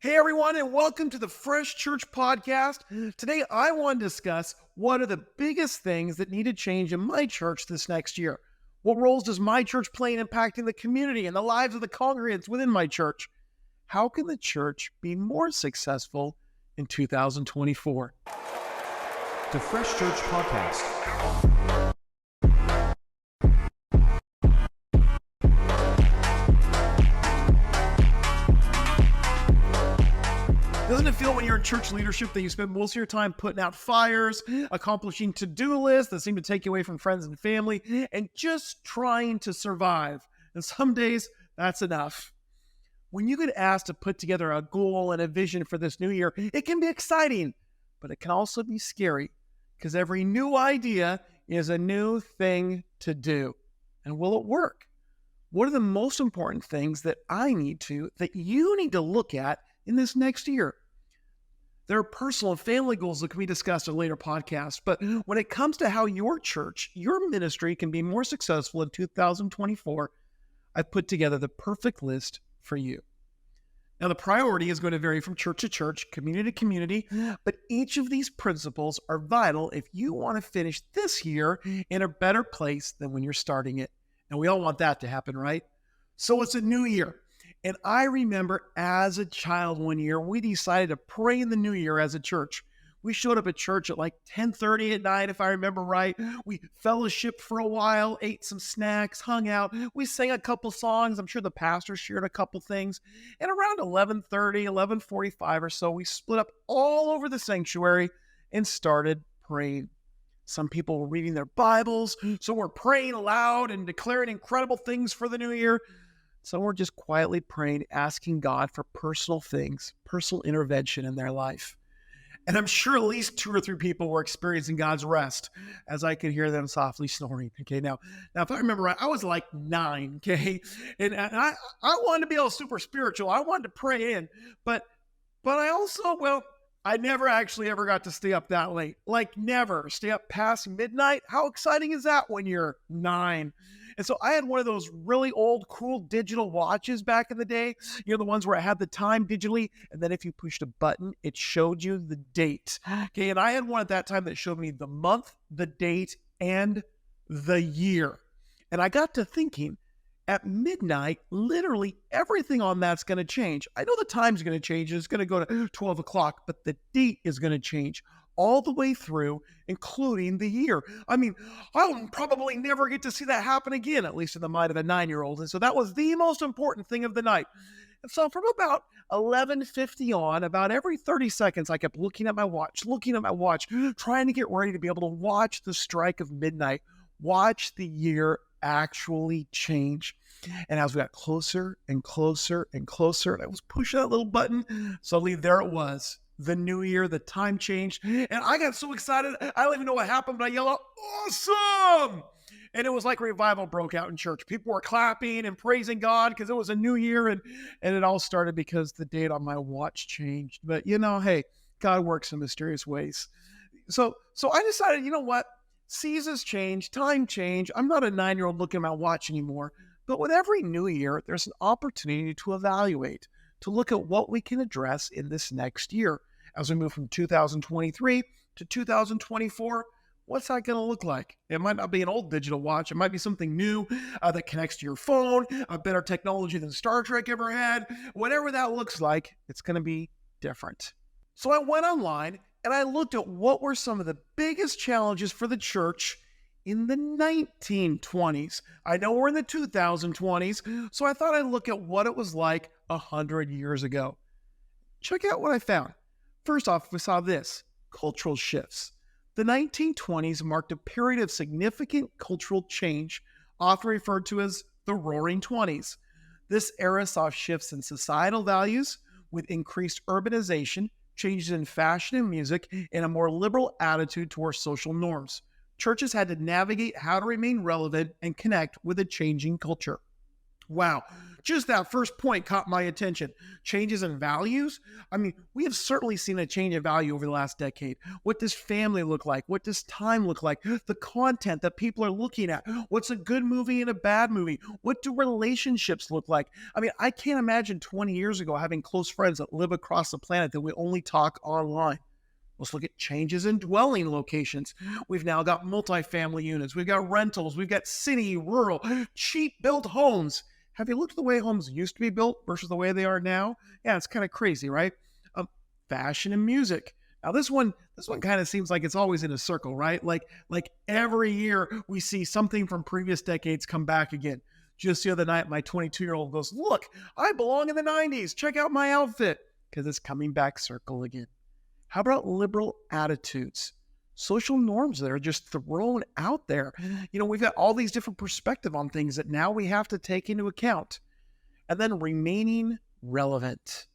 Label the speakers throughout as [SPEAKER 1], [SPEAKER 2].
[SPEAKER 1] Hey everyone, and welcome to the Fresh Church Podcast. Today I want to discuss what are the biggest things that need to change in my church this next year. What roles does my church play in impacting the community and the lives of the congregants within my church? How can the church be more successful in 2024?
[SPEAKER 2] The Fresh Church Podcast.
[SPEAKER 1] Doesn't it feel when you're in church leadership that you spend most of your time putting out fires, accomplishing to-do lists that seem to take you away from friends and family, and just trying to survive? And some days, that's enough. When you get asked to put together a goal and a vision for this new year, it can be exciting, but it can also be scary because every new idea is a new thing to do. And will it work? What are the most important things that you need to look at in this next year? There are personal and family goals that can be discussed in a later podcast, but when it comes to how your church, your ministry can be more successful in 2024, I've put together the perfect list for you. Now, the priority is going to vary from church to church, community to community, but each of these principles are vital if you want to finish this year in a better place than when you're starting it. And we all want that to happen, right? So it's a new year. And I remember as a child one year, we decided to pray in the new year as a church. We showed up at church at like 10:30 at night, if I remember right. We fellowshiped for a while, ate some snacks, hung out. We sang a couple songs. I'm sure the pastor shared a couple things. And around 11:30, 11:45 or so, we split up all over the sanctuary and started praying. Some people were reading their Bibles, so we're praying aloud and declaring incredible things for the new year. Some were just quietly praying, asking God for personal things, personal intervention in their life. And I'm sure at least 2 or 3 people were experiencing God's rest as I could hear them softly snoring. Okay, now if I remember right, I was like 9, okay? And I wanted to be all super spiritual. I wanted to pray in, but I also, I never actually ever got to stay up that late. Like never. Stay up past midnight. How exciting is that when you're 9? And so I had one of those really old, cool digital watches back in the day. You know, the ones where I had the time digitally, and then if you pushed a button, it showed you the date. Okay, and I had one at that time that showed me the month, the date, and the year. And I got to thinking, at midnight, literally everything on that's going to change. I know the time's going to change. It's going to go to 12 o'clock, but the date is going to change all the way through, including the year. I mean, I'll probably never get to see that happen again, at least in the mind of a 9-year-old. And so that was the most important thing of the night. And so from about 11:50 on, about every 30 seconds, I kept looking at my watch, trying to get ready to be able to watch the strike of midnight, watch the year actually change. And as we got closer and closer and closer, and I was pushing that little button, suddenly there it was. The new year, the time changed, and I got so excited, I don't even know what happened, but I yelled out, "Awesome!" And it was like revival broke out in church. People were clapping and praising God because it was a new year, and it all started because the date on my watch changed. But hey, God works in mysterious ways. So I decided, you know what? Seasons change, time change. I'm not a 9-year-old looking at my watch anymore. But with every new year, there's an opportunity to evaluate, to look at what we can address in this next year. As we move from 2023 to 2024, what's that going to look like? It might not be an old digital watch. It might be something new that connects to your phone, a better technology than Star Trek ever had. Whatever that looks like, it's going to be different. So I went online and I looked at what were some of the biggest challenges for the church in the 1920s. I know we're in the 2020s, so I thought I'd look at what it was like 100 years ago. Check out what I found. First off, we saw this, cultural shifts. The 1920s marked a period of significant cultural change, often referred to as the Roaring Twenties. This era saw shifts in societal values with increased urbanization, changes in fashion and music, and a more liberal attitude towards social norms. Churches had to navigate how to remain relevant and connect with a changing culture. Wow. just that first point caught my attention. Changes in values. I mean, we have certainly seen a change in value over the last decade. What does family look like? What does time look like? The content that people are looking at. What's a good movie and a bad movie? What do relationships look like? I mean, I can't imagine 20 years ago having close friends that live across the planet that we only talk online. Let's look at changes in dwelling locations. We've now got multifamily units. We've got rentals. We've got city, rural, cheap-built homes. Have you looked at the way homes used to be built versus the way they are now? Yeah, it's kind of crazy, right? Fashion and music. Now this one kind of seems like it's always in a circle, right? Like every year we see something from previous decades come back again. Just the other night, my 22-year-old goes, "Look, I belong in the 90s. Check out my outfit," because it's coming back circle again. How about liberal attitudes? Social norms that are just thrown out there. We've got all these different perspectives on things that now we have to take into account. And then remaining relevant.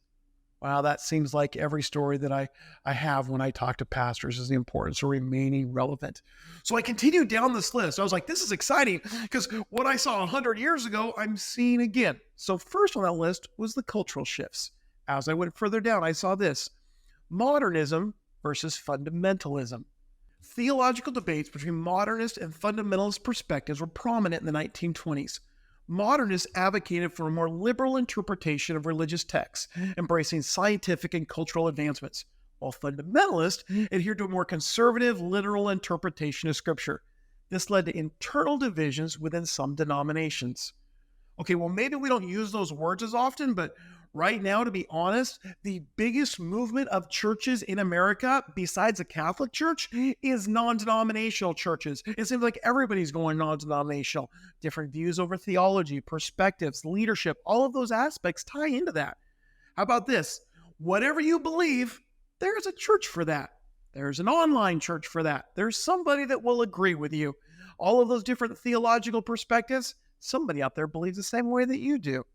[SPEAKER 1] Wow, that seems like every story that I have when I talk to pastors is the importance of remaining relevant. So I continued down this list. I was like, this is exciting because what I saw 100 years ago, I'm seeing again. So first on that list was the cultural shifts. As I went further down, I saw this. Modernism versus fundamentalism. Theological debates between modernist and fundamentalist perspectives were prominent in the 1920s. Modernists advocated for a more liberal interpretation of religious texts, embracing scientific and cultural advancements, while fundamentalists adhered to a more conservative, literal interpretation of Scripture. This led to internal divisions within some denominations. Okay, well, maybe we don't use those words as often, but right now, to be honest, the biggest movement of churches in America, besides the Catholic Church, is non-denominational churches. It seems like everybody's going non-denominational. Different views over theology, perspectives, leadership, all of those aspects tie into that. How about this? Whatever you believe, there's a church for that. There's an online church for that. There's somebody that will agree with you. All of those different theological perspectives, somebody out there believes the same way that you do.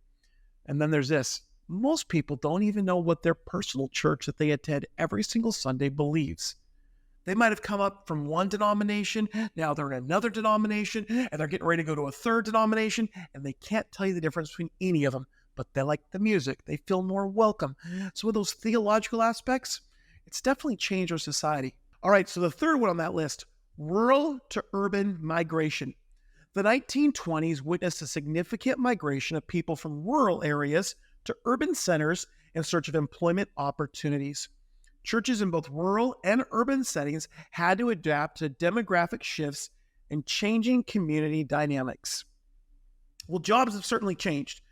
[SPEAKER 1] And then there's this. Most people don't even know what their personal church that they attend every single Sunday believes. They might have come up from one denomination, now they're in another denomination, and they're getting ready to go to a third denomination, and they can't tell you the difference between any of them, but they like the music. They feel more welcome. So with those theological aspects, it's definitely changed our society. All right, so the third one on that list, rural to urban migration. The 1920s witnessed a significant migration of people from rural areas to urban centers in search of employment opportunities. Churches in both rural and urban settings had to adapt to demographic shifts and changing community dynamics. Well, jobs have certainly changed.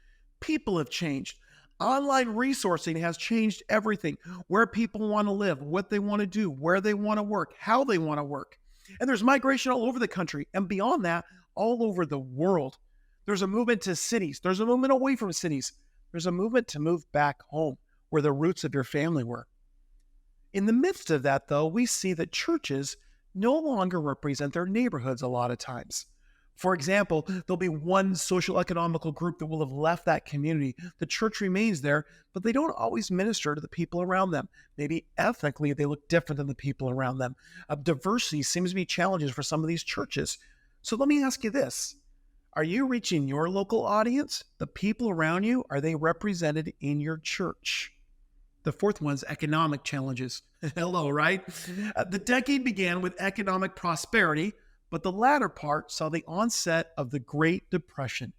[SPEAKER 1] People have changed. Online resourcing has changed everything. Where people want to live, what they want to do, where they want to work, how they want to work. And there's migration all over the country, and beyond that, all over the world. There's a movement to cities. There's a movement away from cities. There's a movement to move back home, where the roots of your family were. In the midst of that, though, we see that churches no longer represent their neighborhoods a lot of times. For example, there'll be one socioeconomical group that will have left that community. The church remains there, but they don't always minister to the people around them. Maybe ethnically, they look different than the people around them. Diversity seems to be challenges for some of these churches. So let me ask you this. Are you reaching your local audience? The people around you, are they represented in your church? The fourth one is economic challenges. Hello, right? The decade began with economic prosperity, but the latter part saw the onset of the Great Depression.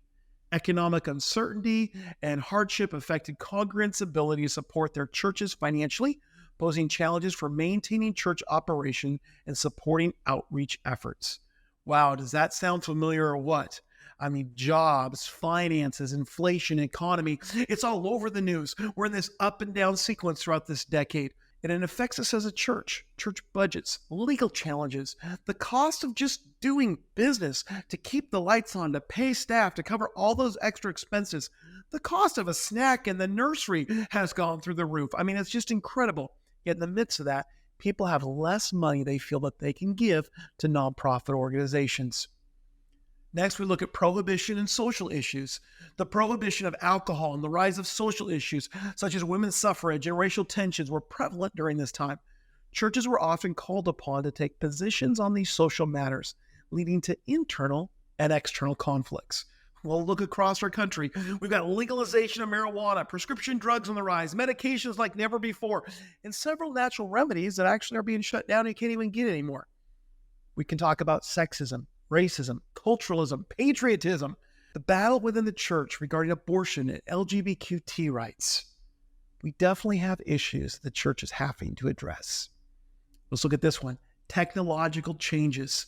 [SPEAKER 1] Economic uncertainty and hardship affected congregants' ability to support their churches financially, posing challenges for maintaining church operation and supporting outreach efforts. Wow, does that sound familiar or what? I mean, jobs, finances, inflation, economy, it's all over the news. We're in this up and down sequence throughout this decade. And it affects us as a church budgets, legal challenges, the cost of just doing business, to keep the lights on, to pay staff, to cover all those extra expenses. The cost of a snack in the nursery has gone through the roof. I mean, it's just incredible. Yet in the midst of that, people have less money they feel that they can give to nonprofit organizations. Next, we look at prohibition and social issues. The prohibition of alcohol and the rise of social issues, such as women's suffrage and racial tensions, were prevalent during this time. Churches were often called upon to take positions on these social matters, leading to internal and external conflicts. Well, look across our country. We've got legalization of marijuana, prescription drugs on the rise, medications like never before, and several natural remedies that actually are being shut down and you can't even get anymore. We can talk about sexism, racism, culturalism, patriotism, the battle within the church regarding abortion and LGBTQ rights. We definitely have issues the church is having to address. Let's look at this one. Technological changes.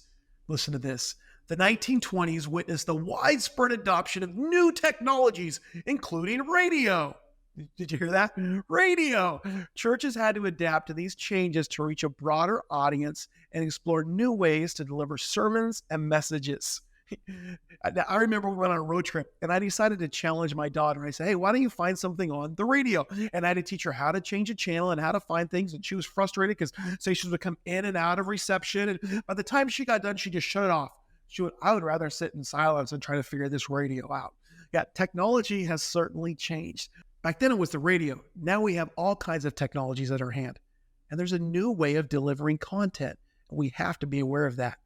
[SPEAKER 1] Listen to this. The 1920s witnessed the widespread adoption of new technologies, including radio. Did you hear that? Radio. Churches had to adapt to these changes to reach a broader audience and explore new ways to deliver sermons and messages. I remember we went on a road trip and I decided to challenge my daughter. I said, hey, why don't you find something on the radio? And I had to teach her how to change a channel and how to find things. And she was frustrated because stations would come in and out of reception. And by the time she got done, she just shut it off. I would rather sit in silence and try to figure this radio out. Yeah, technology has certainly changed. Back then it was the radio. Now we have all kinds of technologies at our hand. And there's a new way of delivering content. And we have to be aware of that.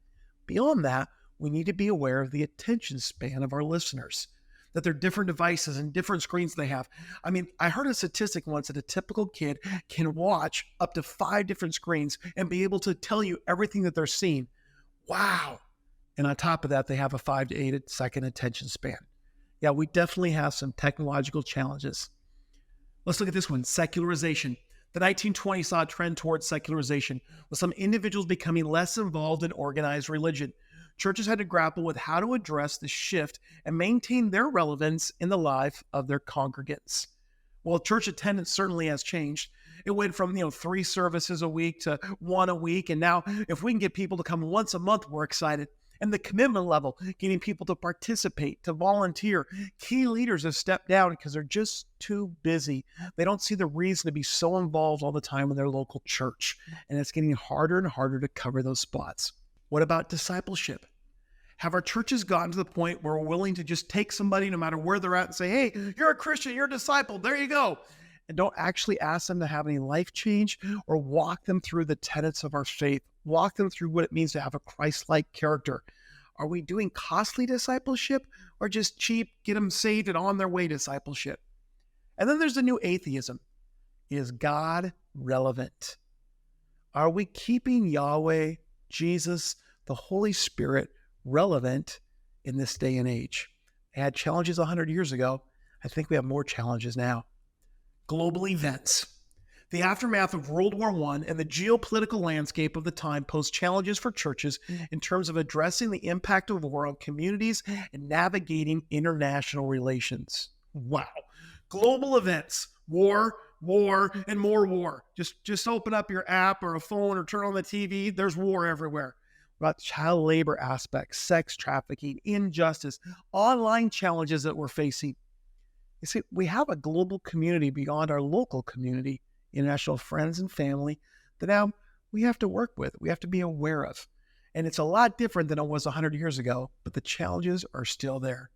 [SPEAKER 1] Beyond that, we need to be aware of the attention span of our listeners, that there are different devices and different screens they have. I mean, I heard a statistic once that a typical kid can watch up to 5 different screens and be able to tell you everything that they're seeing. Wow. And on top of that, they have a 5 to 8 second attention span. Yeah, we definitely have some technological challenges. Let's look at this one, secularization. The 1920s saw a trend towards secularization, with some individuals becoming less involved in organized religion. Churches had to grapple with how to address the shift and maintain their relevance in the life of their congregants. Well, church attendance certainly has changed. It went from 3 services a week to 1 a week, and now if we can get people to come once a month, we're excited. And the commitment level, getting people to participate, to volunteer. Key leaders have stepped down because they're just too busy. They don't see the reason to be so involved all the time in their local church. And it's getting harder and harder to cover those spots. What about discipleship? Have our churches gotten to the point where we're willing to just take somebody no matter where they're at and say, hey, you're a Christian, you're a disciple, there you go. And don't actually ask them to have any life change or walk them through the tenets of our faith, walk them through what it means to have a Christ-like character. Are we doing costly discipleship or just cheap, get them saved and on their way discipleship? And then there's the new atheism. Is God relevant? Are we keeping Yahweh, Jesus, the Holy Spirit relevant in this day and age? I had challenges 100 years ago. I think we have more challenges now. Global events. The aftermath of World War I and the geopolitical landscape of the time posed challenges for churches in terms of addressing the impact of war on communities and navigating international relations. Wow. Global events, war, and more war. Just open up your app or a phone or turn on the TV. There's war everywhere. About child labor aspects, sex trafficking, injustice, online challenges that we're facing. You see, we have a global community beyond our local community, international friends and family, that now we have to work with, we have to be aware of. And it's a lot different than it was 100 years ago, but the challenges are still there.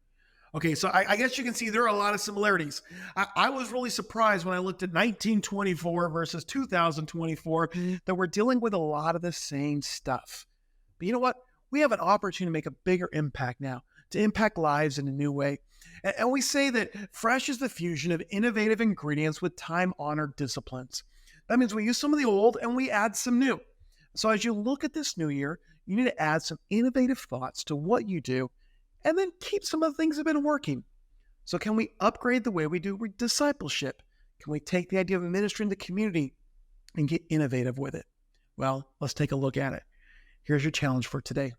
[SPEAKER 1] Okay, so I guess you can see there are a lot of similarities. I was really surprised when I looked at 1924 versus 2024 that we're dealing with a lot of the same stuff. But you know what? We have an opportunity to make a bigger impact now, to impact lives in a new way. And we say that fresh is the fusion of innovative ingredients with time-honored disciplines. That means we use some of the old and we add some new. So as you look at this new year, you need to add some innovative thoughts to what you do and then keep some of the things that have been working. So can we upgrade the way we do discipleship? Can we take the idea of ministry in the community and get innovative with it? Well, let's take a look at it. Here's your challenge for today.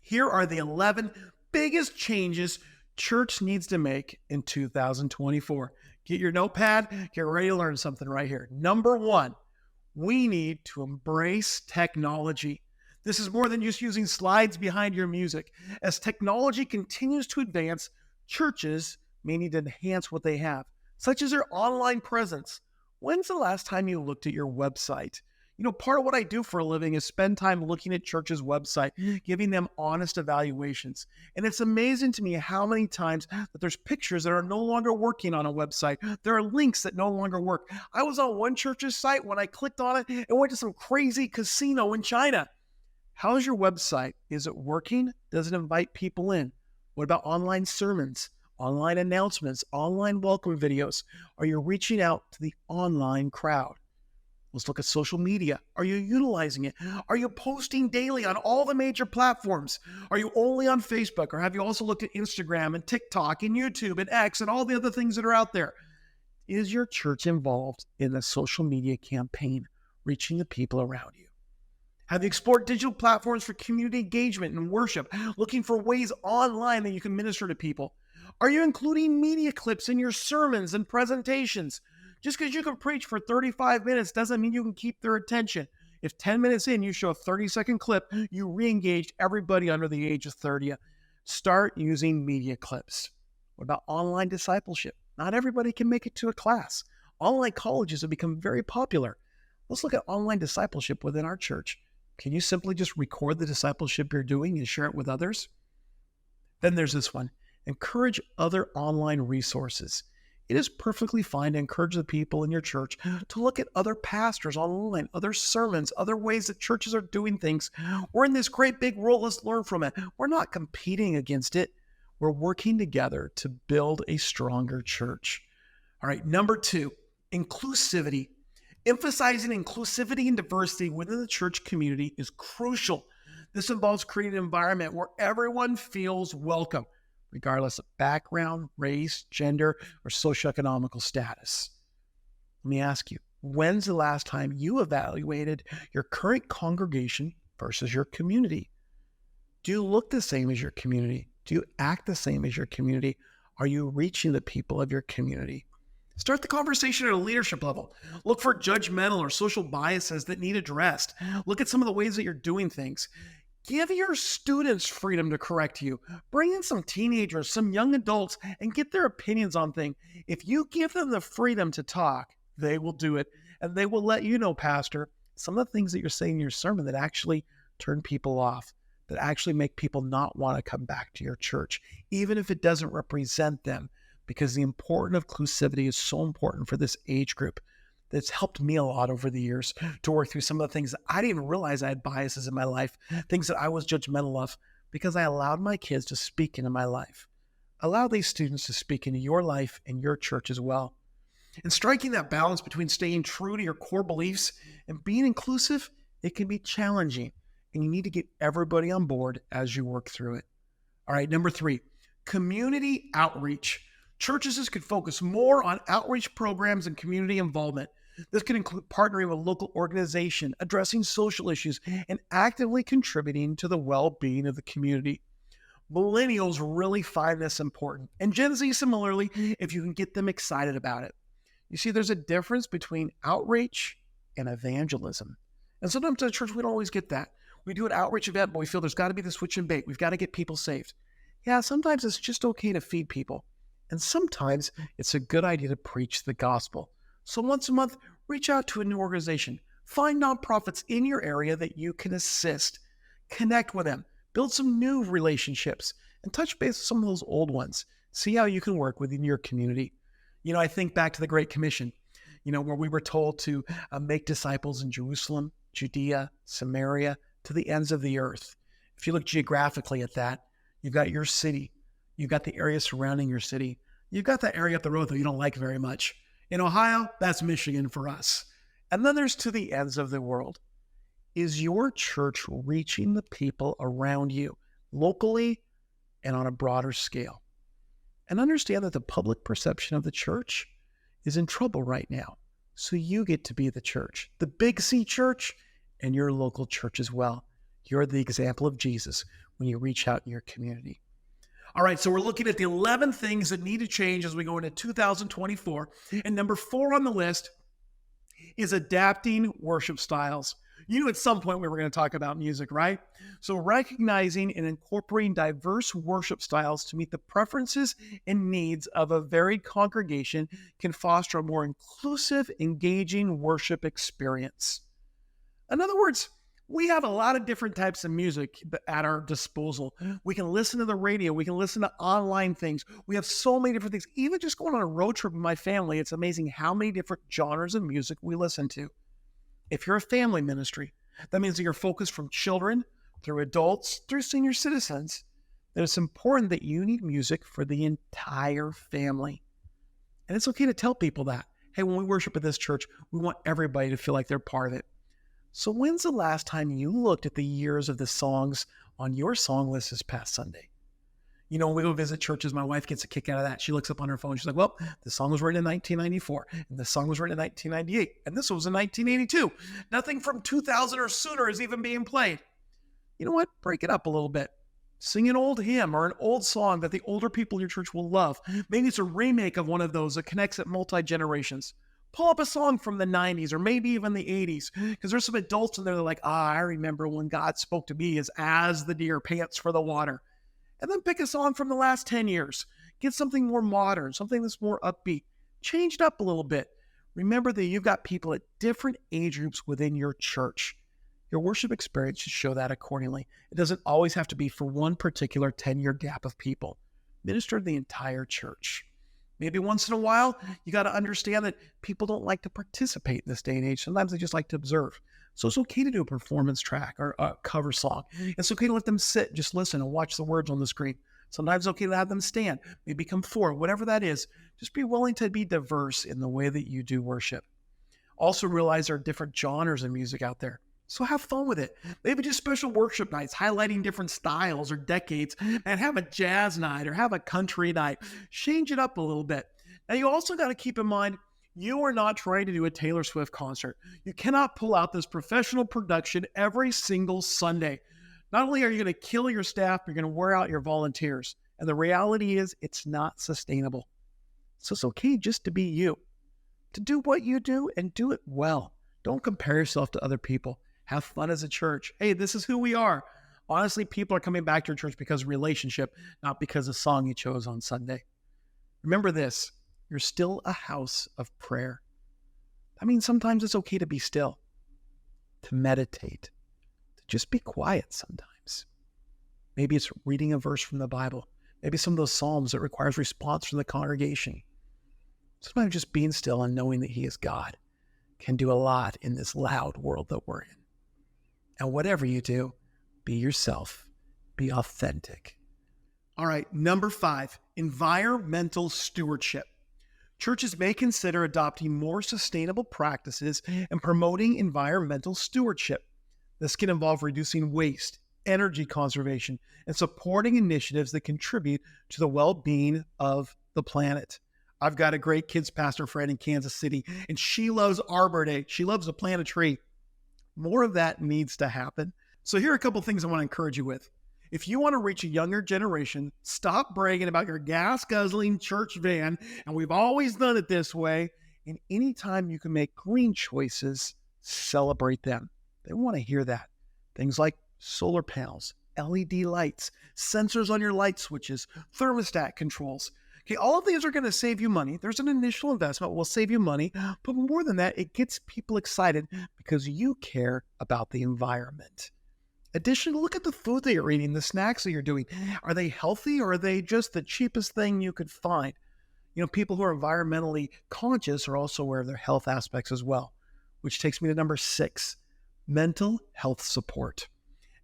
[SPEAKER 1] Here are the 11 biggest changes church needs to make in 2024. Get your notepad, get ready to learn something right here. Number 1, we need to embrace technology. This is more than just using slides behind your music. As technology continues to advance, churches may need to enhance what they have, such as their online presence. When's the last time you looked at your website? Part of what I do for a living is spend time looking at churches' website, giving them honest evaluations. And it's amazing to me how many times that there's pictures that are no longer working on a website. There are links that no longer work. I was on one church's site when I clicked on it and went to some crazy casino in China. How's your website? Is it working? Does it invite people in? What about online sermons, online announcements, online welcome videos? Are you reaching out to the online crowd? Let's look at social media. Are you utilizing it? Are you posting daily on all the major platforms? Are you only on Facebook, or have you also looked at Instagram and TikTok and YouTube and X and all the other things that are out there? Is your church involved in a social media campaign, reaching the people around you? Have you explored digital platforms for community engagement and worship, looking for ways online that you can minister to people? Are you including media clips in your sermons and presentations? Just because you can preach for 35 minutes doesn't mean you can keep their attention. If 10 minutes in, you show a 30-second clip, you re-engaged everybody under the age of 30. Start using media clips. What about online discipleship? Not everybody can make it to a class. Online colleges have become very popular. Let's look at online discipleship within our church. Can you simply just record the discipleship you're doing and share it with others? Then there's this one. Encourage other online resources. It is perfectly fine to encourage the people in your church to look at other pastors online, other sermons, other ways that churches are doing things. We're in this great big world. Let's learn from it. We're not competing against it. We're working together to build a stronger church. All right, number 2, inclusivity. Emphasizing inclusivity and diversity within the church community is crucial. This involves creating an environment where everyone feels welcome, regardless of background, race, gender, or socioeconomic status. Let me ask you, when's the last time you evaluated your current congregation versus your community? Do you look the same as your community? Do you act the same as your community? Are you reaching the people of your community? Start the conversation at a leadership level. Look for judgmental or social biases that need addressed. Look at some of the ways that you're doing things. Give your students freedom to correct you. Bring in some teenagers, some young adults, and get their opinions on things. If you give them the freedom to talk, they will do it. And they will let you know, Pastor, some of the things that you're saying in your sermon that actually turn people off, that actually make people not want to come back to your church, even if it doesn't represent them, because the importance of inclusivity is so important for this age group. That's helped me a lot over the years to work through some of the things that I didn't even realize I had biases in my life, things that I was judgmental of, because I allowed my kids to speak into my life. Allow these students to speak into your life and your church as well. And striking that balance between staying true to your core beliefs and being inclusive, it can be challenging, and you need to get everybody on board as you work through it. All right, number 3, community outreach. Churches could focus more on outreach programs and community involvement. This could include partnering with local organizations, addressing social issues, and actively contributing to the well-being of the community. Millennials really find this important, and Gen Z similarly, if you can get them excited about it. You see, there's a difference between outreach and evangelism. And sometimes at church, we don't always get that. We do an outreach event, but we feel there's got to be the switch and bait. We've got to get people saved. Yeah, sometimes it's just okay to feed people. And sometimes it's a good idea to preach the gospel. So once a month, reach out to a new organization. Find nonprofits in your area that you can assist. Connect with them. Build some new relationships and touch base with some of those old ones. See how you can work within your community. You know, I think back to the Great Commission, where we were told to make disciples in Jerusalem, Judea, Samaria, to the ends of the earth. If you look geographically at that, you've got your city. You've got the area surrounding your city. You've got that area up the road that you don't like very much. In Ohio, that's Michigan for us. And then there's to the ends of the world. Is your church reaching the people around you, locally and on a broader scale? And understand that the public perception of the church is in trouble right now. So you get to be the church, the Big C church, and your local church as well. You're the example of Jesus when you reach out in your community. All right, so we're looking at the 11 things that need to change as we go into 2024. And number 4 on the list is adapting worship styles. You knew at some point we were going to talk about music, right? So recognizing and incorporating diverse worship styles to meet the preferences and needs of a varied congregation can foster a more inclusive, engaging worship experience. In other words, we have a lot of different types of music at our disposal. We can listen to the radio. We can listen to online things. We have so many different things. Even just going on a road trip with my family, it's amazing how many different genres of music we listen to. If you're a family ministry, that means that you're focused from children through adults through senior citizens. that it's important that you need music for the entire family. And it's okay to tell people that. Hey, when we worship at this church, we want everybody to feel like they're part of it. So when's the last time you looked at the years of the songs on your song list this past Sunday? You know, when we go visit churches, my wife gets a kick out of that. She looks up on her phone. She's like, well, this song was written in 1994, and this song was written in 1998, and this was in 1982. Nothing from 2000 or sooner is even being played. You know what? Break it up a little bit. Sing an old hymn or an old song that the older people in your church will love. Maybe it's a remake of one of those that connects at multi-generations. Pull up a song from the 90s or maybe even the 80s, because there's some adults in there that are like, I remember when God spoke to me as the deer pants for the water. And then pick a song from the last 10 years. Get something more modern, something that's more upbeat. Change it up a little bit. Remember that you've got people at different age groups within your church. Your worship experience should show that accordingly. It doesn't always have to be for one particular 10-year gap of people. Minister to the entire church. Maybe once in a while, you got to understand that people don't like to participate in this day and age. Sometimes they just like to observe. So it's okay to do a performance track or a cover song. It's okay to let them sit, just listen and watch the words on the screen. Sometimes it's okay to have them stand, maybe come forward, whatever that is. Just be willing to be diverse in the way that you do worship. Also realize there are different genres of music out there. So have fun with it. Maybe just special worship nights, highlighting different styles or decades, and have a jazz night or have a country night. Change it up a little bit. Now, you also got to keep in mind, you are not trying to do a Taylor Swift concert. You cannot pull out this professional production every single Sunday. Not only are you going to kill your staff, you're going to wear out your volunteers. And the reality is, it's not sustainable. So it's okay just to be you, to do what you do and do it well. Don't compare yourself to other people. Have fun as a church. Hey, this is who we are. Honestly, people are coming back to your church because of relationship, not because of the song you chose on Sunday. Remember this, you're still a house of prayer. I mean, sometimes it's okay to be still, to meditate, to just be quiet sometimes. Maybe it's reading a verse from the Bible. Maybe some of those Psalms that requires response from the congregation. Sometimes just being still and knowing that He is God can do a lot in this loud world that we're in. And whatever you do, be yourself, be authentic. All right, number 5, environmental stewardship. Churches may consider adopting more sustainable practices and promoting environmental stewardship. This can involve reducing waste, energy conservation, and supporting initiatives that contribute to the well-being of the planet. I've got a great kids pastor friend in Kansas City, and she loves Arbor Day. She loves to plant a tree. More of that needs to happen. So here are a couple things I want to encourage you with. If you want to reach a younger generation, stop bragging about your gas-guzzling church van, and we've always done it this way, and anytime you can make green choices, celebrate them. They want to hear that. Things like solar panels, LED lights, sensors on your light switches, thermostat controls. Okay, all of these are going to save you money. There's an initial investment, will save you money, but more than that, it gets people excited because you care about the environment. Additionally, look at the food that you're eating, the snacks that you're doing. Are they healthy or are they just the cheapest thing you could find? You know, people who are environmentally conscious are also aware of their health aspects as well, which takes me to number 6, mental health support.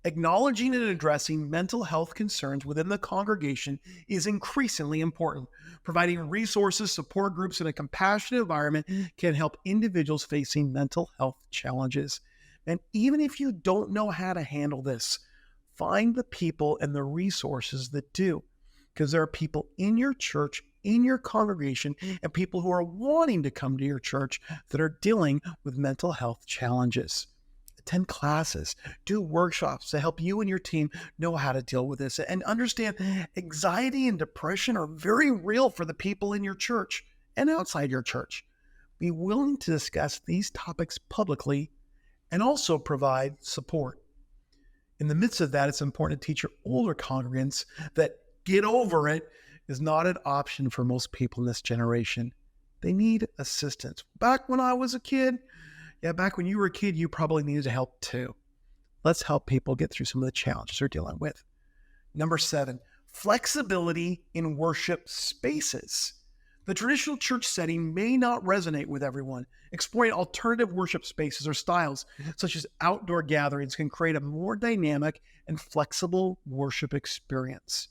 [SPEAKER 1] Acknowledging and addressing mental health concerns within the congregation is increasingly important. Providing resources, support groups, and a compassionate environment can help individuals facing mental health challenges. And even if you don't know how to handle this, find the people and the resources that do. Because there are people in your church, in your congregation, and people who are wanting to come to your church that are dealing with mental health challenges. Attend classes, do workshops to help you and your team know how to deal with this, and understand anxiety and depression are very real for the people in your church and outside your church. Be willing to discuss these topics publicly and also provide support. In the midst of that, it's important to teach your older congregants that get over it is not an option for most people in this generation. They need assistance. Back when I was a kid, back when you were a kid, you probably needed help too. Let's help people get through some of the challenges they're dealing with. Number 7, flexibility in worship spaces. The traditional church setting may not resonate with everyone. Exploring alternative worship spaces or styles, such as outdoor gatherings, can create a more dynamic and flexible worship experience.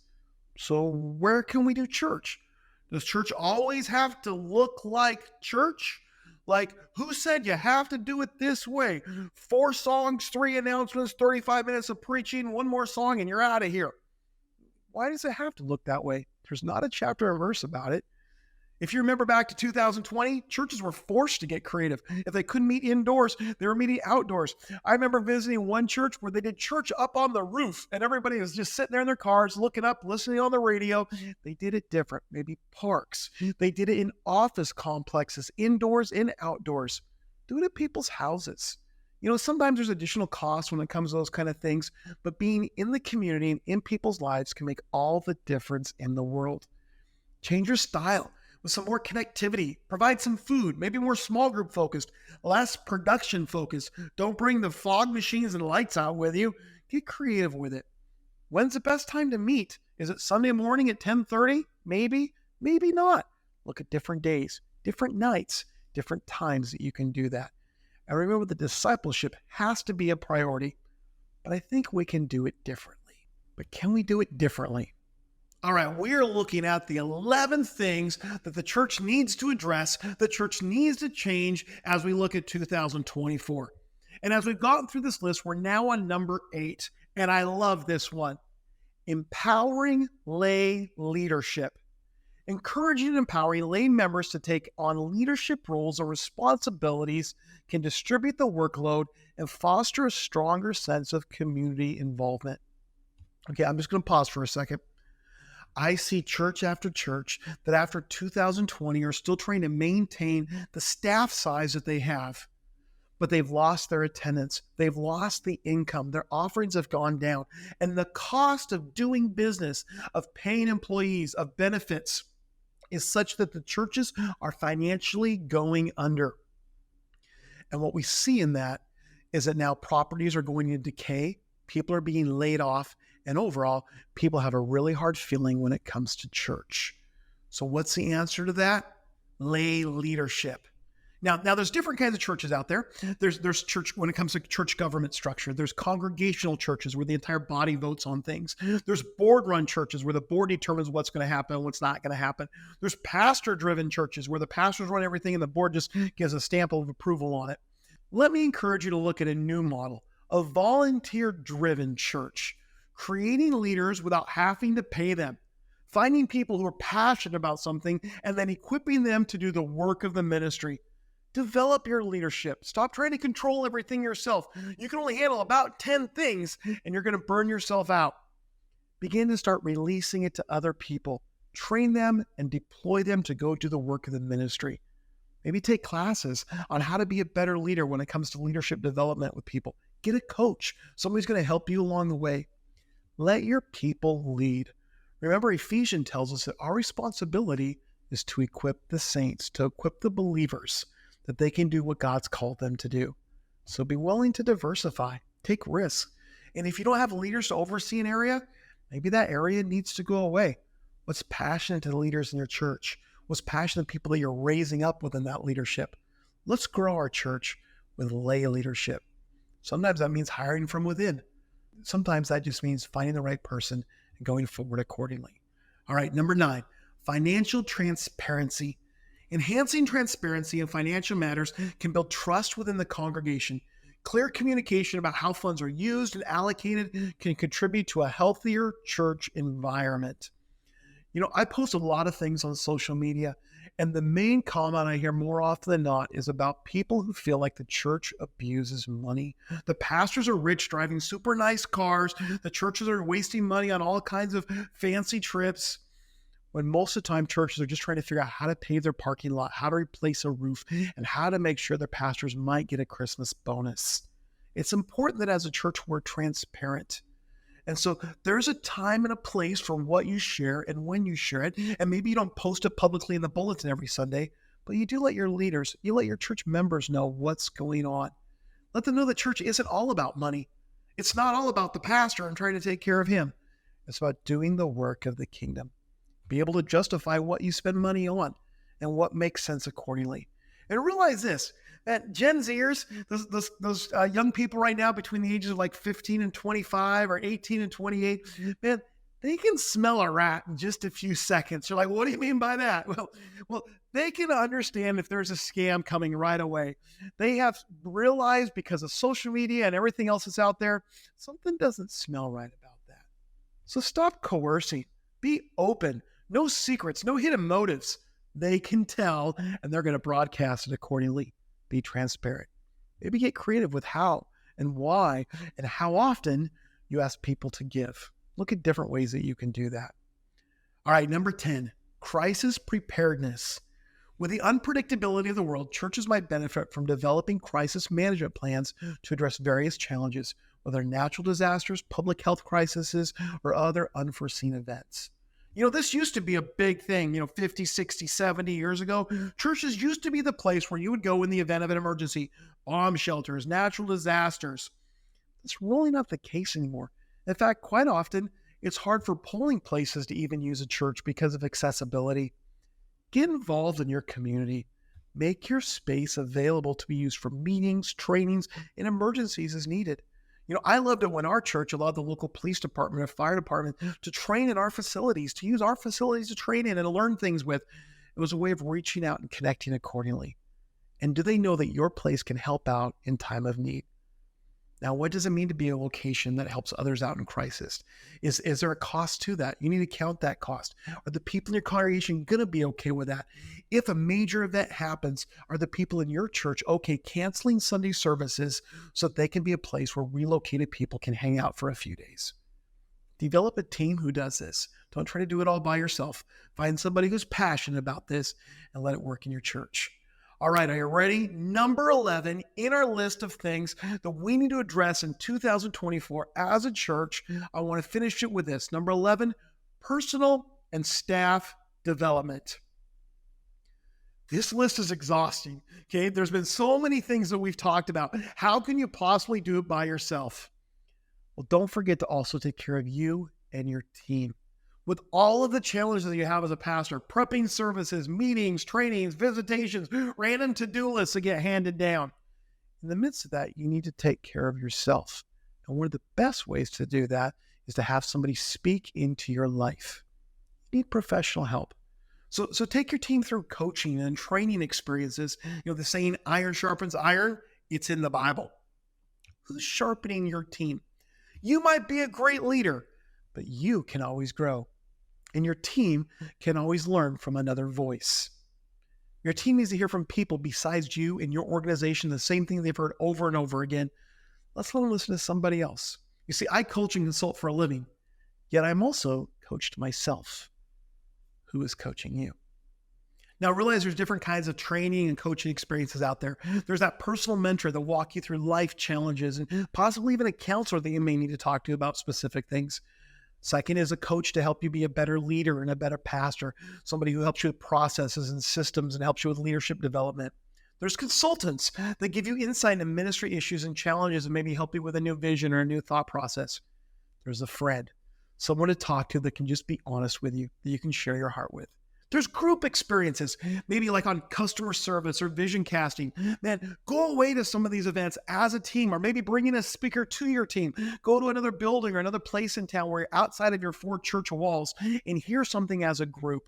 [SPEAKER 1] So where can we do church? Does church always have to look like church? Like, who said you have to do it this way? 4 songs, 3 announcements, 35 minutes of preaching, 1 more song, and you're out of here. Why does it have to look that way? There's not a chapter or verse about it. If you remember back to 2020, churches were forced to get creative. If they couldn't meet indoors, they were meeting outdoors. I remember visiting one church where they did church up on the roof, and everybody was just sitting there in their cars, looking up, listening on the radio. They did it different, maybe parks. They did it in office complexes, indoors and outdoors. Do it at people's houses. Sometimes there's additional costs when it comes to those kind of things, but being in the community and in people's lives can make all the difference in the world. Change your style with some more connectivity. Provide some food, maybe more small group focused, less production focused. Don't bring the fog machines and lights out with you. Get creative with it. When's the best time to meet? Is it Sunday morning at 10:30? Maybe, maybe not. Look at different days, different nights, different times that you can do that. And remember that discipleship has to be a priority, but I think we can do it differently. But can we do it differently? All right, we're looking at the 11 things that the church needs to address, the church needs to change as we look at 2024. And as we've gotten through this list, we're now on number 8, and I love this one. Empowering lay leadership. Encouraging and empowering lay members to take on leadership roles or responsibilities can distribute the workload and foster a stronger sense of community involvement. Okay, I'm just going to pause for a second. I see church after church that after 2020 are still trying to maintain the staff size that they have, but they've lost their attendance. They've lost the income. Their offerings have gone down. And the cost of doing business, of paying employees, of benefits is such that the churches are financially going under. And what we see in that is that now properties are going into decay, people are being laid off, and overall, people have a really hard feeling when it comes to church. So what's the answer to that? Lay leadership. Now there's different kinds of churches out there. There's church when it comes to church government structure. There's congregational churches where the entire body votes on things. There's board-run churches where the board determines what's going to happen and what's not going to happen. There's pastor-driven churches where the pastors run everything and the board just gives a stamp of approval on it. Let me encourage you to look at a new model, a volunteer-driven church. Creating leaders without having to pay them, finding people who are passionate about something and then equipping them to do the work of the ministry. Develop your leadership. Stop trying to control everything yourself. You can only handle about 10 things and you're going to burn yourself out. Begin to start releasing it to other people. Train them and deploy them to go do the work of the ministry. Maybe take classes on how to be a better leader when it comes to leadership development with people. Get a coach. Somebody's going to help you along the way. Let your people lead. Remember, Ephesians tells us that our responsibility is to equip the saints, to equip the believers, that they can do what God's called them to do. So be willing to diversify, take risks. And if you don't have leaders to oversee an area, maybe that area needs to go away. What's passionate to the leaders in your church? What's passionate to people that you're raising up within that leadership? Let's grow our church with lay leadership. Sometimes that means hiring from within. Sometimes that just means finding the right person and going forward accordingly. All right, number 9, financial transparency. Enhancing transparency in financial matters can build trust within the congregation. Clear communication about how funds are used and allocated can contribute to a healthier church environment. I post a lot of things on social media, and the main comment I hear more often than not is about people who feel like the church abuses money. The pastors are rich, driving super nice cars. The churches are wasting money on all kinds of fancy trips, when most of the time churches are just trying to figure out how to pave their parking lot, how to replace a roof, and how to make sure their pastors might get a Christmas bonus. It's important that as a church, we're transparent. And so there's a time and a place for what you share and when you share it. And maybe you don't post it publicly in the bulletin every Sunday, but you do let your leaders, you let your church members know what's going on. Let them know the church isn't all about money. It's not all about the pastor and trying to take care of him. It's about doing the work of the kingdom. Be able to justify what you spend money on and what makes sense accordingly. And realize this, that Gen Zers, those young people right now between the ages of like 15 and 25 or 18 and 28, man, they can smell a rat in just a few seconds. You're like, what do you mean by that? Well, they can understand if there's a scam coming right away. They have realized because of social media and everything else that's out there, something doesn't smell right about that. So stop coercing. Be open. No secrets, no hidden motives. They can tell, and they're going to broadcast it accordingly. Be transparent. Maybe get creative with how and why and how often you ask people to give. Look at different ways that you can do that. All right, number 10, crisis preparedness. With the unpredictability of the world, churches might benefit from developing crisis management plans to address various challenges, whether natural disasters, public health crises, or other unforeseen events. This used to be a big thing, 50, 60, 70 years ago. Churches used to be the place where you would go in the event of an emergency, bomb shelters, natural disasters. That's really not the case anymore. In fact, quite often, it's hard for polling places to even use a church because of accessibility. Get involved in your community. Make your space available to be used for meetings, trainings, and emergencies as needed. I loved it when our church allowed the local police department or fire department to train in our facilities, to use our facilities to train in and to learn things with. It was a way of reaching out and connecting accordingly. And do they know that your place can help out in time of need? Now, what does it mean to be a location that helps others out in crisis? Is there a cost to that? You need to count that cost. Are the people in your congregation going to be okay with that? If a major event happens, are the people in your church okay canceling Sunday services so that they can be a place where relocated people can hang out for a few days? Develop a team who does this. Don't try to do it all by yourself. Find somebody who's passionate about this and let it work in your church. All right, are you ready? Number 11 in our list of things that we need to address in 2024 as a church. I want to finish it with this. Number 11, personal and staff development. This list is exhausting, okay? There's been so many things that we've talked about. How can you possibly do it by yourself? Well, don't forget to also take care of you and your team. With all of the challenges that you have as a pastor, prepping services, meetings, trainings, visitations, random to-do lists that get handed down. In the midst of that, you need to take care of yourself. And one of the best ways to do that is to have somebody speak into your life. You need professional help. So take your team through coaching and training experiences. The saying, iron sharpens iron, it's in the Bible. Who's sharpening your team? You might be a great leader, but you can always grow. And your team can always learn from another voice. Your team needs to hear from people besides you in your organization, the same thing they've heard over and over again. Let's let them listen to somebody else. You see, I coach and consult for a living, yet I'm also coached myself. Who is coaching you? Now, realize there's different kinds of training and coaching experiences out there. There's that personal mentor that walk you through life challenges and possibly even a counselor that you may need to talk to about specific things. Second is a coach to help you be a better leader and a better pastor, somebody who helps you with processes and systems and helps you with leadership development. There's consultants that give you insight into ministry issues and challenges and maybe help you with a new vision or a new thought process. There's a friend, someone to talk to that can just be honest with you, that you can share your heart with. There's group experiences, maybe like on customer service or vision casting. Man, go away to some of these events as a team, or maybe bring in a speaker to your team. Go to another building or another place in town where you're outside of your 4 church walls and hear something as a group.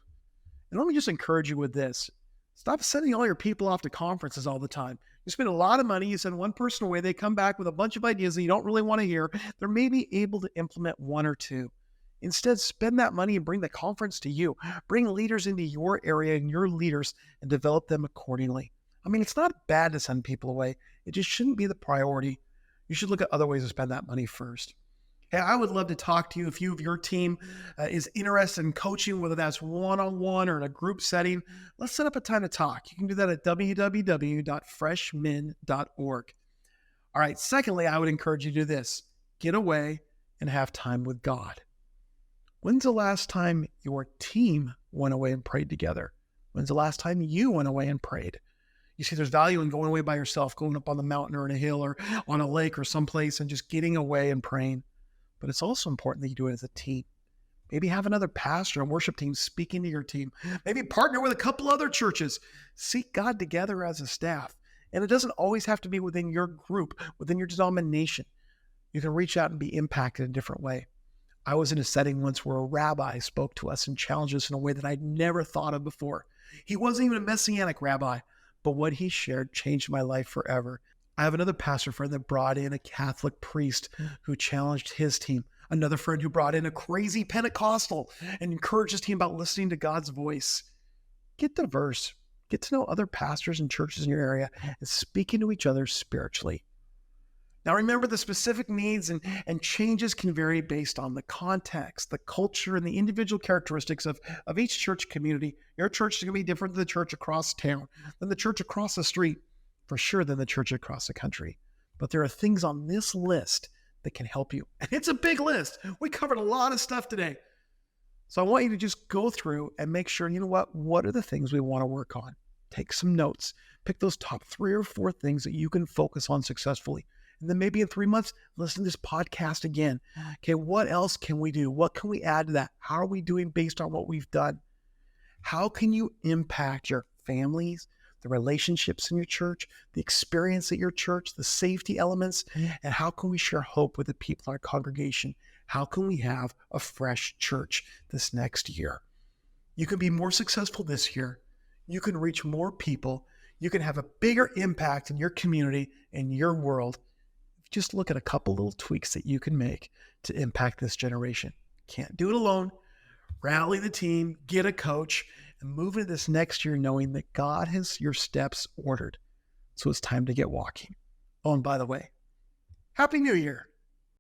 [SPEAKER 1] And let me just encourage you with this. Stop sending all your people off to conferences all the time. You spend a lot of money, you send one person away, they come back with a bunch of ideas that you don't really want to hear. They're maybe able to implement 1 or 2. Instead, spend that money and bring the conference to you. Bring leaders into your area and your leaders and develop them accordingly. I mean, it's not bad to send people away. It just shouldn't be the priority. You should look at other ways to spend that money first. Hey, I would love to talk to you if you of your team is interested in coaching, whether that's one-on-one or in a group setting. Let's set up a time to talk. You can do that at www.freshmin.org. All right, secondly, I would encourage you to do this. Get away and have time with God. When's the last time your team went away and prayed together? When's the last time you went away and prayed? You see, there's value in going away by yourself, going up on the mountain or in a hill or on a lake or someplace and just getting away and praying. But it's also important that you do it as a team. Maybe have another pastor and worship team speaking to your team. Maybe partner with a couple other churches. Seek God together as a staff. And it doesn't always have to be within your group, within your denomination. You can reach out and be impacted in a different way. I was in a setting once where a rabbi spoke to us and challenged us in a way that I'd never thought of before. He wasn't even a messianic rabbi, but what he shared changed my life forever. I have another pastor friend that brought in a Catholic priest who challenged his team. Another friend who brought in a crazy Pentecostal and encouraged his team about listening to God's voice. Get diverse. Get to know other pastors and churches in your area and speaking to each other spiritually. Now remember, the specific needs and changes can vary based on the context, the culture, and the individual characteristics of each church community. Your church is going to be different than the church across town, than the church across the street, for sure than the church across the country. But there are things on this list that can help you. And it's a big list. We covered a lot of stuff today. So I want you to just go through and make sure, you know what are the things we want to work on? Take some notes. Pick those top 3 or 4 things that you can focus on successfully. And then maybe in 3 months, listen to this podcast again. Okay, what else can we do? What can we add to that? How are we doing based on what we've done? How can you impact your families, the relationships in your church, the experience at your church, the safety elements, and how can we share hope with the people in our congregation? How can we have a fresh church this next year? You can be more successful this year. You can reach more people. You can have a bigger impact in your community and your world. Just look at a couple little tweaks that you can make to impact this generation. Can't do it alone. Rally the team, get a coach, and move into this next year knowing that God has your steps ordered. So it's time to get walking. Oh, and by the way, Happy New Year.